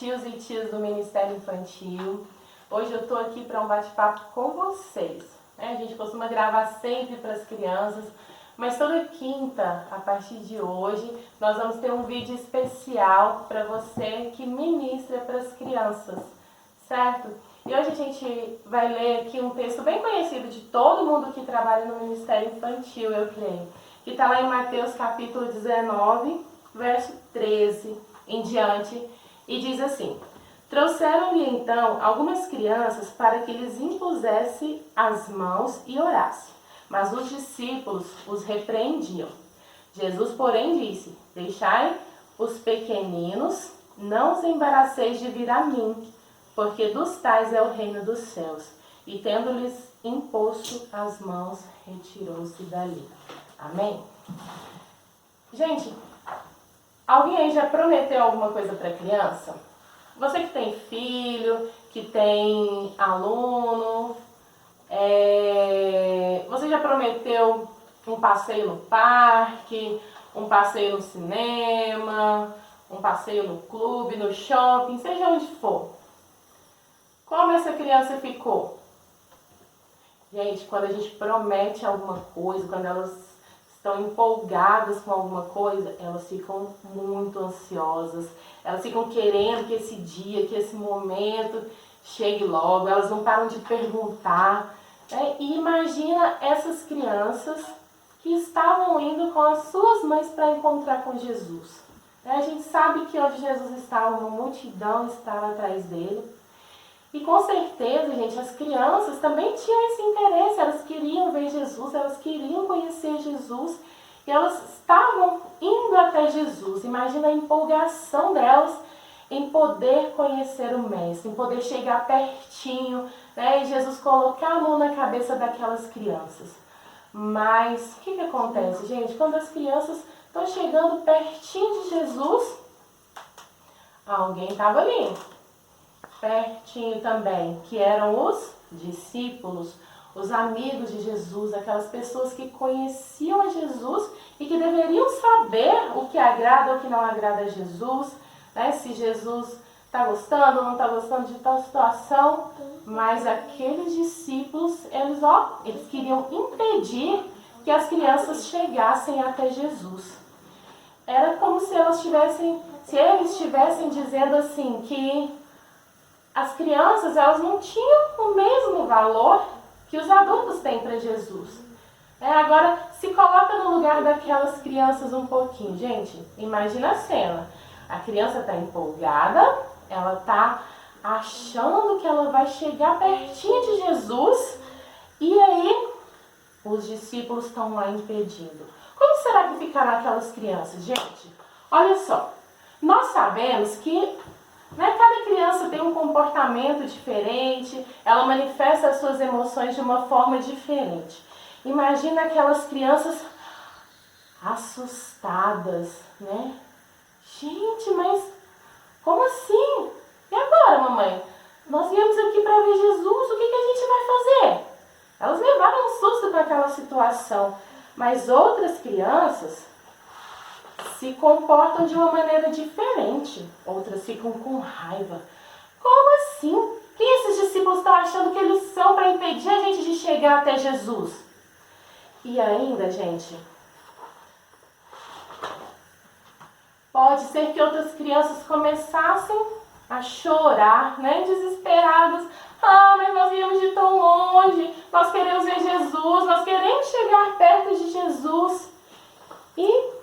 tios e tias do Ministério Infantil. Hoje eu estou aqui para um bate-papo com vocês. A gente costuma gravar sempre para as crianças, mas toda quinta, a partir de hoje, nós vamos ter um vídeo especial para você que ministra para as crianças, certo? E hoje a gente vai ler aqui um texto bem conhecido de todo mundo que trabalha no Ministério Infantil, eu creio, que está lá em Mateus capítulo 19, verso 13 em diante, e diz assim: trouxeram-lhe então algumas crianças para que lhes impusesse as mãos e orasse, mas os discípulos os repreendiam. Jesus, porém, disse: deixai os pequeninos, não os embaraceis de vir a mim, porque dos tais é o reino dos céus. E tendo-lhes imposto as mãos, retirou-se dali. Amém? Gente, alguém aí já prometeu alguma coisa para criança? Você que tem filho, que tem aluno, você já prometeu um passeio no parque, um passeio no cinema, um passeio no clube, no shopping, seja onde for. Como essa criança ficou? Gente, quando a gente promete alguma coisa, quando elas estão empolgadas com alguma coisa, elas ficam muito ansiosas. Elas ficam querendo que esse dia, que esse momento chegue logo. Elas não param de perguntar. E imagina essas crianças que estavam indo com as suas mães para encontrar com Jesus. A gente sabe que onde Jesus estava, uma multidão estava atrás dele. E com certeza, gente, as crianças também tinham esse interesse, elas queriam ver Jesus, elas queriam conhecer Jesus, e elas estavam indo até Jesus. Imagina a empolgação delas em poder conhecer o Mestre, em poder chegar pertinho, e Jesus colocar a mão na cabeça daquelas crianças. Mas o que acontece, gente? Quando as crianças estão chegando pertinho de Jesus, alguém estava ali, pertinho também, que eram os discípulos, os amigos de Jesus, aquelas pessoas que conheciam a Jesus e que deveriam saber o que agrada ou o que não agrada a Jesus, se Jesus está gostando ou não está gostando de tal situação. Mas aqueles discípulos, eles queriam impedir que as crianças chegassem até Jesus. Era como se eles estivessem dizendo assim, que as crianças, elas não tinham o mesmo valor que os adultos têm para Jesus. Agora, se coloca no lugar daquelas crianças um pouquinho. Gente, imagina a cena. A criança está empolgada, ela está achando que ela vai chegar pertinho de Jesus, e aí os discípulos estão lá impedindo. Como será que ficaram aquelas crianças? Gente, olha só. Nós sabemos que cada criança tem um comportamento diferente, ela manifesta as suas emoções de uma forma diferente. Imagina aquelas crianças assustadas, Gente, mas como assim? E agora, mamãe? Nós viemos aqui para ver Jesus, o que a gente vai fazer? Elas levaram um susto com aquela situação, mas outras crianças se comportam de uma maneira diferente. Outras ficam com raiva. Como assim? Quem esses discípulos estão achando que eles são para impedir a gente de chegar até Jesus? E ainda, gente, pode ser que outras crianças começassem a chorar, desesperadas. Mas nós viemos de tão longe, nós queremos ver Jesus, nós queremos chegar perto de Jesus. E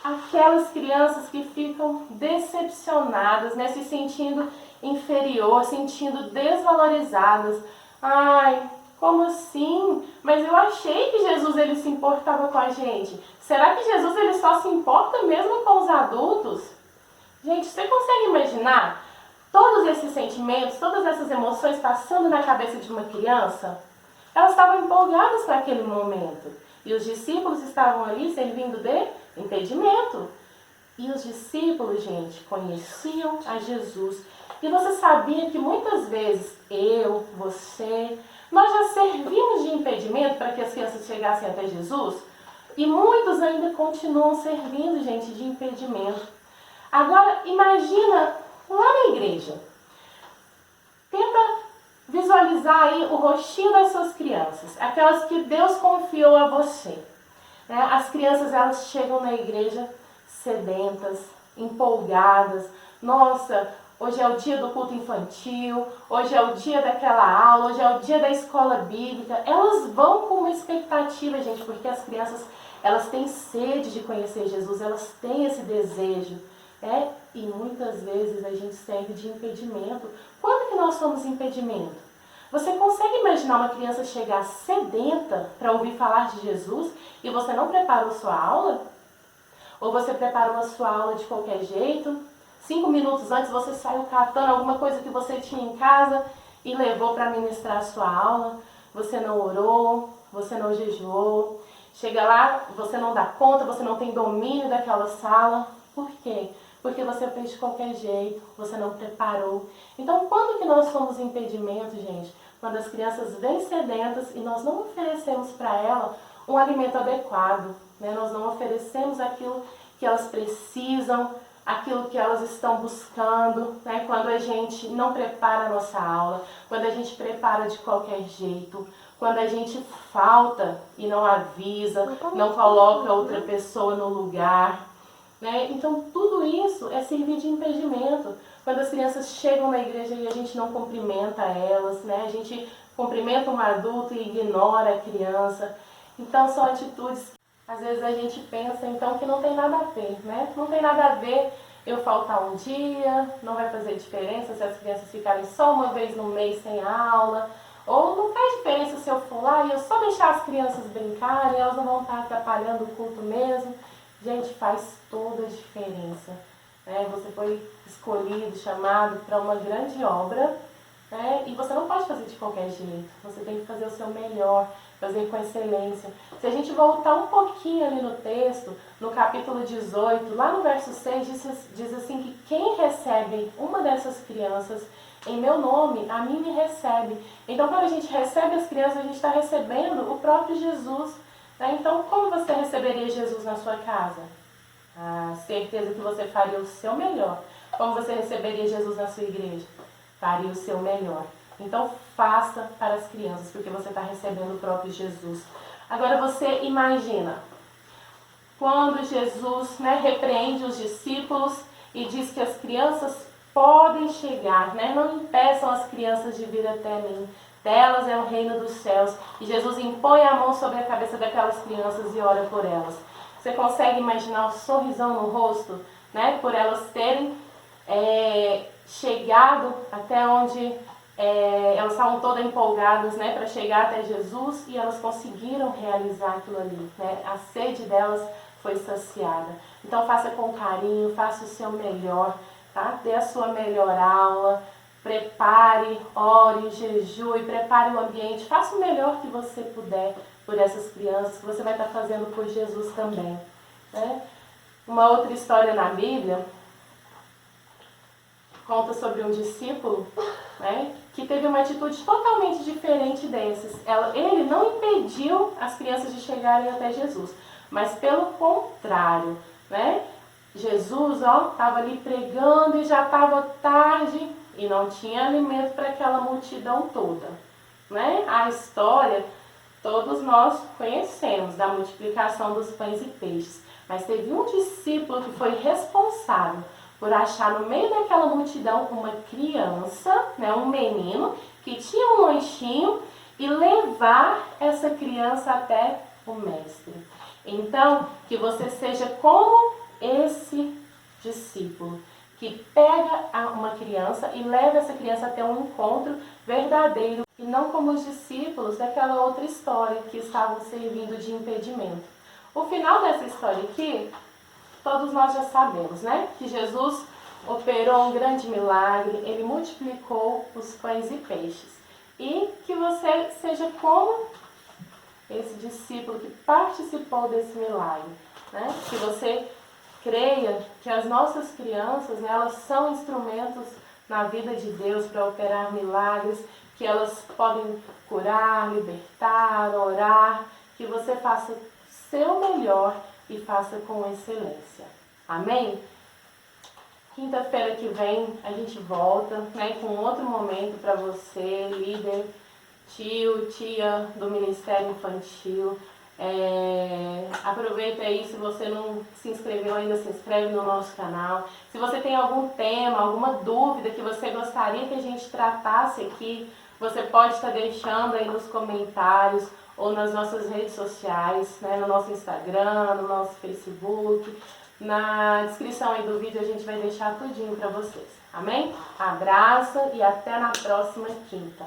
aquelas crianças que ficam decepcionadas, se sentindo inferior, sentindo desvalorizadas. Como assim? Mas eu achei que Jesus ele se importava com a gente. Será que Jesus ele só se importa mesmo com os adultos? Gente, você consegue imaginar todos esses sentimentos, todas essas emoções passando na cabeça de uma criança? Elas estavam empolgadas com aquele momento. E os discípulos estavam ali servindo de impedimento. E os discípulos, gente, conheciam a Jesus. E você sabia que muitas vezes você, nós já servimos de impedimento para que as crianças chegassem até Jesus? E muitos ainda continuam servindo, gente, de impedimento. Agora, imagina lá na igreja. Tenta visualizar aí o rostinho das suas crianças, aquelas que Deus confiou a você. Né? As crianças, elas chegam na igreja sedentas, empolgadas. Nossa, hoje é o dia do culto infantil, hoje é o dia daquela aula, hoje é o dia da escola bíblica. Elas vão com uma expectativa, gente, porque as crianças, elas têm sede de conhecer Jesus, elas têm esse desejo. E muitas vezes a gente serve de impedimento. Quando que nós somos impedimento? Você consegue imaginar uma criança chegar sedenta para ouvir falar de Jesus e você não preparou sua aula? Ou você preparou a sua aula de qualquer jeito? 5 minutos antes você saiu catando alguma coisa que você tinha em casa e levou para ministrar a sua aula? Você não orou, você não jejuou. Chega lá, você não dá conta, você não tem domínio daquela sala. Por quê? Porque você fez de qualquer jeito, você não preparou. Então, quando que nós somos impedimento, gente? Quando as crianças vêm sedentas e nós não oferecemos para ela um alimento adequado, né? Nós não oferecemos aquilo que elas precisam, aquilo que elas estão buscando, né? Quando a gente não prepara a nossa aula, quando a gente prepara de qualquer jeito, quando a gente falta e não avisa, não coloca outra pessoa no lugar, né? Então, tudo isso é servir de impedimento. Quando as crianças chegam na igreja e a gente não cumprimenta elas, né? A gente cumprimenta um adulto e ignora a criança. Então, são atitudes que às vezes a gente pensa então que não tem nada a ver, né? Não tem nada a ver eu faltar um dia, não vai fazer diferença se as crianças ficarem só uma vez no mês sem aula. Ou não faz diferença se eu for lá e eu só deixar as crianças brincarem, elas não vão estar atrapalhando o culto mesmo. Gente, faz toda a diferença. Né? Você foi escolhido, chamado para uma grande obra, né? E você não pode fazer de qualquer jeito. Você tem que fazer o seu melhor, fazer com excelência. Se a gente voltar um pouquinho ali no texto, no capítulo 18, lá no verso 6, diz assim que quem recebe uma dessas crianças em meu nome, a mim me recebe. Então, quando a gente recebe as crianças, a gente está recebendo o próprio Jesus. Então, como você receberia Jesus na sua casa? A certeza que você faria o seu melhor. Como você receberia Jesus na sua igreja? Faria o seu melhor. Então, faça para as crianças, porque você está recebendo o próprio Jesus. Agora, você imagina, quando Jesus, né, repreende os discípulos e diz que as crianças podem chegar, né? Não impeçam as crianças de vir até mim. Delas é o reino dos céus. E Jesus impõe a mão sobre a cabeça daquelas crianças e ora por elas. Você consegue imaginar o sorrisão no rosto, né? Por elas terem chegado até onde elas estavam todas empolgadas, né? Para chegar até Jesus e elas conseguiram realizar aquilo ali, né? A sede delas foi saciada. Então faça com carinho, faça o seu melhor, tá? Dê a sua melhor aula. Prepare, ore, jejue, prepare o ambiente, faça o melhor que você puder por essas crianças, que você vai estar fazendo por Jesus também. Né? Uma outra história na Bíblia conta sobre um discípulo, né, que teve uma atitude totalmente diferente desses. Ele não impediu as crianças de chegarem até Jesus, mas pelo contrário, né? Jesus estava ali pregando e já estava tarde e não tinha alimento para aquela multidão toda. Né? A história todos nós conhecemos da multiplicação dos pães e peixes, mas teve um discípulo que foi responsável por achar no meio daquela multidão uma criança, né, um menino, que tinha um lanchinho e levar essa criança até o mestre. Então, que você seja como esse discípulo, que pega uma criança e leva essa criança até um encontro verdadeiro, e não como os discípulos daquela outra história que estavam servindo de impedimento. O final dessa história aqui, todos nós já sabemos, né? Que Jesus operou um grande milagre, ele multiplicou os pães e peixes. E que você seja como esse discípulo que participou desse milagre, né? Que você creia que as nossas crianças, né, elas são instrumentos na vida de Deus para operar milagres, que elas podem curar, libertar, orar, que você faça o seu melhor e faça com excelência. Amém? Quinta-feira que vem a gente volta, né, com outro momento para você, líder, tio, tia do Ministério Infantil. Aproveita aí, se você não se inscreveu ainda, se inscreve no nosso canal. Se você tem algum tema, alguma dúvida que você gostaria que a gente tratasse aqui, você pode estar deixando aí nos comentários ou nas nossas redes sociais, né, no nosso Instagram, no nosso Facebook. Na descrição aí do vídeo a gente vai deixar tudinho para vocês. Amém? Abraço e até na próxima quinta.